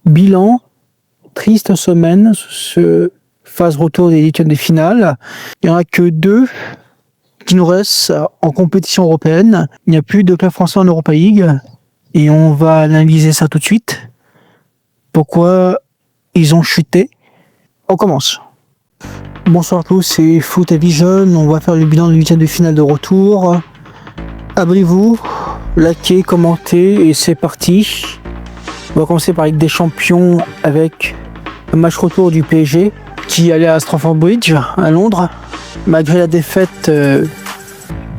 Bilan, triste semaine, phase retour des huitièmes de finale. Il n'y en a que 2 qui nous restent en compétition européenne. Il n'y a plus de club français en Europa League. Et on va analyser ça tout de suite. Pourquoi ils ont chuté. On commence. Bonsoir à tous, c'est Foot Vision. On va faire le bilan de l'huitième de finale de retour. Abonnez-vous, likez, commentez et c'est parti. On va commencer par Ligue des Champions avec le match retour du PSG qui allait à Stamford Bridge à Londres. Malgré la défaite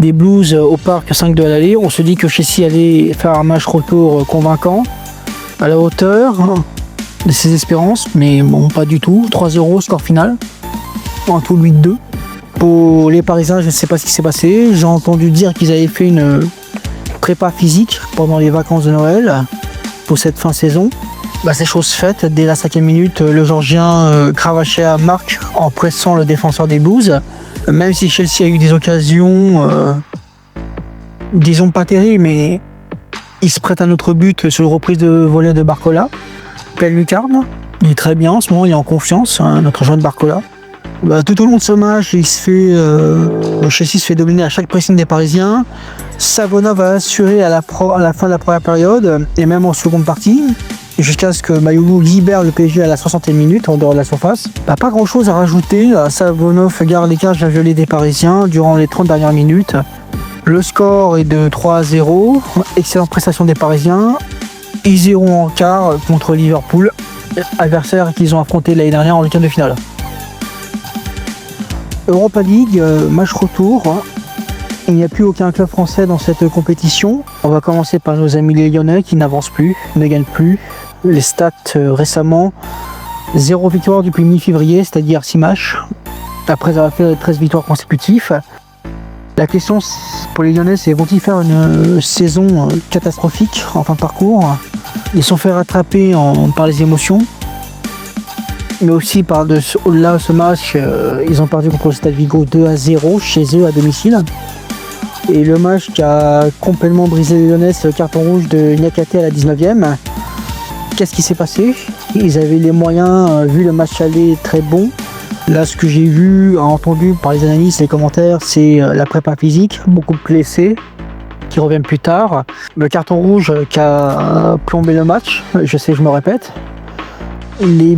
des Blues au parc 5-2 à l'aller, on se dit que Chelsea allait faire un match retour convaincant, à la hauteur de ses espérances, mais bon, pas du tout. 3-0 score final, en tout 8-2. Pour les Parisiens, je ne sais pas ce qui s'est passé. J'ai entendu dire qu'ils avaient fait une prépa physique pendant les vacances de Noël pour cette fin de saison. C'est chose faite. Dès la 5e minute, le Georgien cravachait à marque en pressant le défenseur des Blues. Même si Chelsea a eu des occasions, disons pas terribles, mais il se prête à notre but sur une reprise de volée de Barcola. Pleine lucarne. Il est très bien en ce moment, il est en confiance, notre jeune Barcola. Tout au long de ce match, Chelsea se fait dominer à chaque pressing des Parisiens. Savona va assurer à la fin de la première période et même en seconde partie, jusqu'à ce que Mayoulou libère le PSG à la 60e minute en dehors de la surface. Pas grand chose à rajouter. Savonov garde les cages à violer des Parisiens durant les 30 dernières minutes. Le score est de 3-0. Excellente prestation des Parisiens. Ils iront en quart contre Liverpool, adversaire qu'ils ont affronté l'année dernière en huitième de finale. Europa League, match retour. Il n'y a plus aucun club français dans cette compétition. On va commencer par nos amis les Lyonnais qui n'avancent plus, ne gagnent plus. Les stats récemment, 0 victoire depuis mi-février, c'est-à-dire 6 matchs, après avoir fait 13 victoires consécutives. La question pour les Lyonnais, c'est vont-ils faire une saison catastrophique en fin de parcours? Ils sont fait rattraper par les émotions, mais aussi au-delà de ce match, ils ont perdu contre le Stade Vigo 2-0 chez eux à domicile. Et le match qui a complètement brisé les Lyonnais, c'est le carton rouge de Niakate à la 19e. Qu'est-ce qui s'est passé? Ils avaient les moyens, vu le match aller très bon. Là, ce que j'ai vu, entendu par les analystes et les commentaires, c'est la prépa physique, beaucoup de blessés qui reviennent plus tard. Le carton rouge qui a plombé le match, je sais, je me répète. Les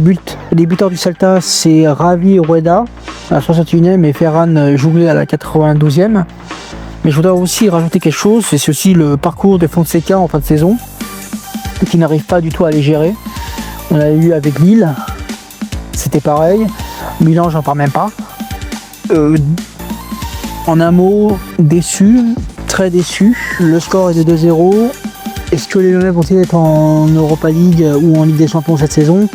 buteurs du Celta, c'est Ravi Rueda à la 61e et Ferran Jouglé à la 92e. Mais je voudrais aussi rajouter quelque chose, c'est aussi le parcours de Fonseca en fin de saison, qui n'arrive pas du tout à les gérer. On l'a eu avec Lille, c'était pareil. Milan, j'en parle même pas. En un mot, déçu, très déçu. Le score est de 2-0. Est-ce que les Lyonnais vont-ils être en Europa League ou en Ligue des Champions cette saison?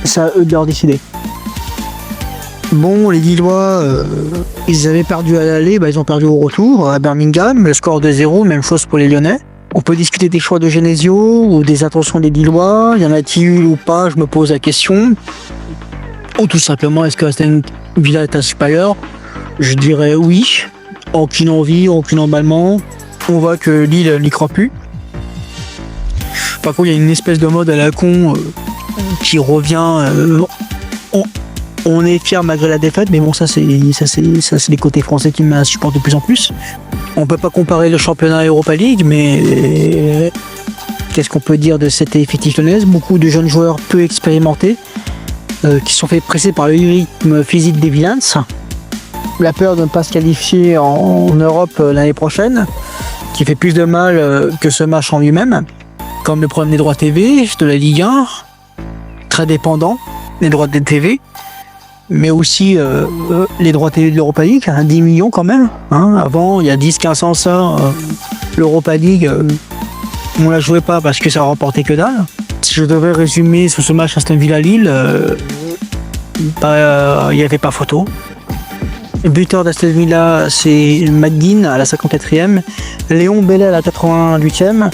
C'est à eux de leur décider. Bon, les Lillois, ils avaient perdu à l'aller, ils ont perdu au retour à Birmingham. Le score de 0, même chose pour les Lyonnais. On peut discuter des choix de Genesio ou des intentions des Lillois. Y en a-t-il ou pas? Je me pose la question. Ou tout simplement, est-ce que Aston Villa est un supérieur? Je dirais oui. Aucune envie, aucun emballement. On voit que Lille n'y croit plus. Par contre, il y a une espèce de mode à la con qui revient. On est fiers malgré la défaite, mais bon, ça c'est les côtés français qui m'insupportent de plus en plus. On peut pas comparer le championnat Europa League, mais qu'est-ce qu'on peut dire de cette effectif lyonnaise? Beaucoup de jeunes joueurs peu expérimentés qui sont fait presser par le rythme physique des Villains. La peur de ne pas se qualifier en Europe l'année prochaine, qui fait plus de mal que ce match en lui-même. Comme le problème des droits TV de la Ligue 1, très dépendant des droits de TV. Mais aussi les droits télé de l'Europa League, 10 millions quand même. Avant, il y a 10-15 ans, ça, l'Europa League, on la jouait pas parce que ça rapportait que dalle. Si je devais résumer sur ce match Aston Villa-Lille, il n'y avait pas photo. Le buteur d'Aston Villa, c'est McGinn à la 54e, Léon Bellet à la 88e.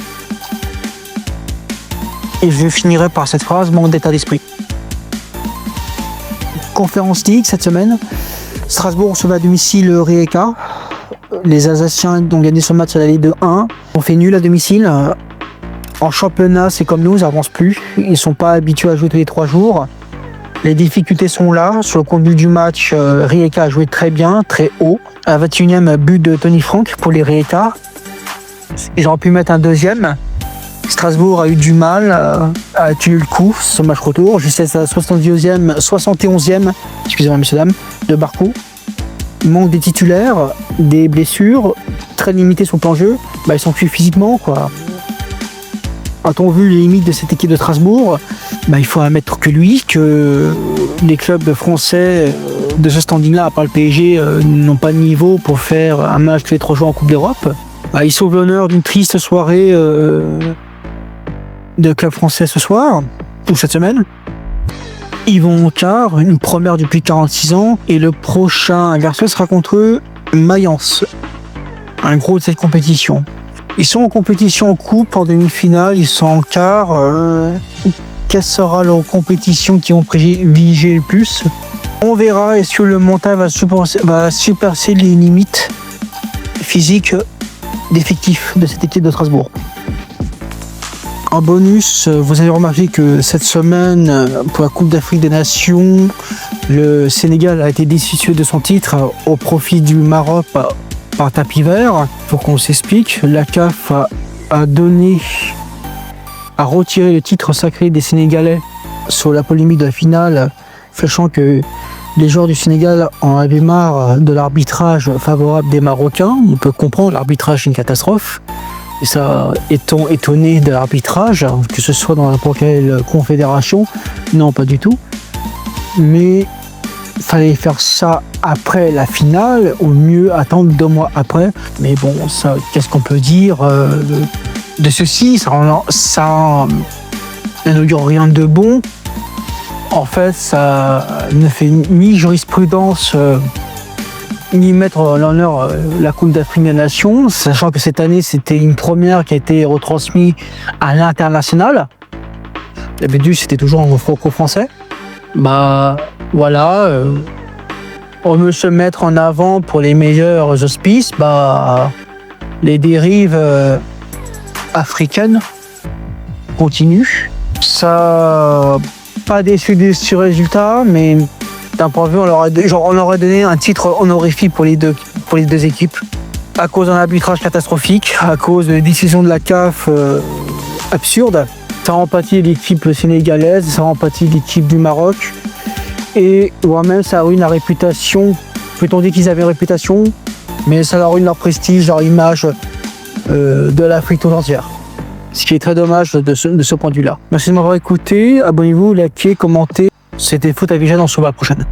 Et je finirai par cette phrase, manque d'état d'esprit. Conférence League cette semaine. Strasbourg recevait à domicile le Rijeka. Les Alsaciens ont gagné ce match à l'aller de 1. On fait nul à domicile. En championnat, c'est comme nous, ils n'avancent plus. Ils ne sont pas habitués à jouer tous les 3 jours. Les difficultés sont là. Sur le contenu du match, Rijeka a joué très bien, très haut. Un 21e but de Tony Frank pour les Rijeka. Ils auraient pu mettre un deuxième. Strasbourg a eu du mal à tuer le coup sur ce match retour. Jusqu'à sa 71e, excusez-moi messieurs dames, de Barcou. Manque des titulaires, des blessures, très limitées sur le plan jeu. Ils sont plus physiquement, quoi. A-t-on vu les limites de cette équipe de Strasbourg? Il faut admettre que lui, que les clubs français de ce standing-là, à part le PSG, n'ont pas de niveau pour faire un match tous les 3 jours en Coupe d'Europe. Ils sauvent l'honneur d'une triste soirée de club français ce soir, ou cette semaine. Ils vont en quart, une première depuis 46 ans, et le prochain adversaire sera contre eux, Mayence. Un gros de cette compétition. Ils sont en compétition en coupe, en demi-finale, ils sont en quart. Quelle sera leur compétition qui vont privilégier le plus? On verra, est-ce que le mental va surpasser les limites physiques d'effectifs de cette équipe de Strasbourg. En bonus, vous avez remarqué que cette semaine, pour la Coupe d'Afrique des Nations, le Sénégal a été destitué de son titre au profit du Maroc par tapis vert. Pour qu'on s'explique, la CAF a retiré le titre sacré des Sénégalais sur la polémique de la finale, sachant que les joueurs du Sénégal en avaient marre de l'arbitrage favorable des Marocains. On peut comprendre, l'arbitrage est une catastrophe. Et ça, est-on étonné de l'arbitrage, que ce soit dans n'importe quelle confédération? Non, pas du tout. Mais il fallait faire ça après la finale, au mieux attendre 2 mois après. Mais bon, ça, qu'est-ce qu'on peut dire de ceci? Ça n'inaugure rien de bon. En fait, ça ne fait ni jurisprudence, ni mettre en l'honneur la Coupe d'Afrique des Nations, sachant que cette année, c'était une première qui a été retransmise à l'international. D'habitude, c'était toujours en franco-français. Voilà, on veut se mettre en avant pour les meilleurs auspices. Les dérives africaines continuent. Ça, pas déçu de ce résultat, mais d'un point de vue, on aurait donné un titre honorifique pour les deux équipes, à cause d'un arbitrage catastrophique, à cause de décisions de la CAF absurdes. Ça rend pâtit l'équipe sénégalaise, ça rend pâtit l'équipe du Maroc, et voire même ça ruine la réputation. Peut-on dire qu'ils avaient une réputation, mais ça leur ruine leur prestige, leur image de l'Afrique tout entière. Ce qui est très dommage de ce point de vue-là. Merci de m'avoir écouté, abonnez-vous, likez, commentez. C'était Foot avec Jeanne, on se revoit la prochaine.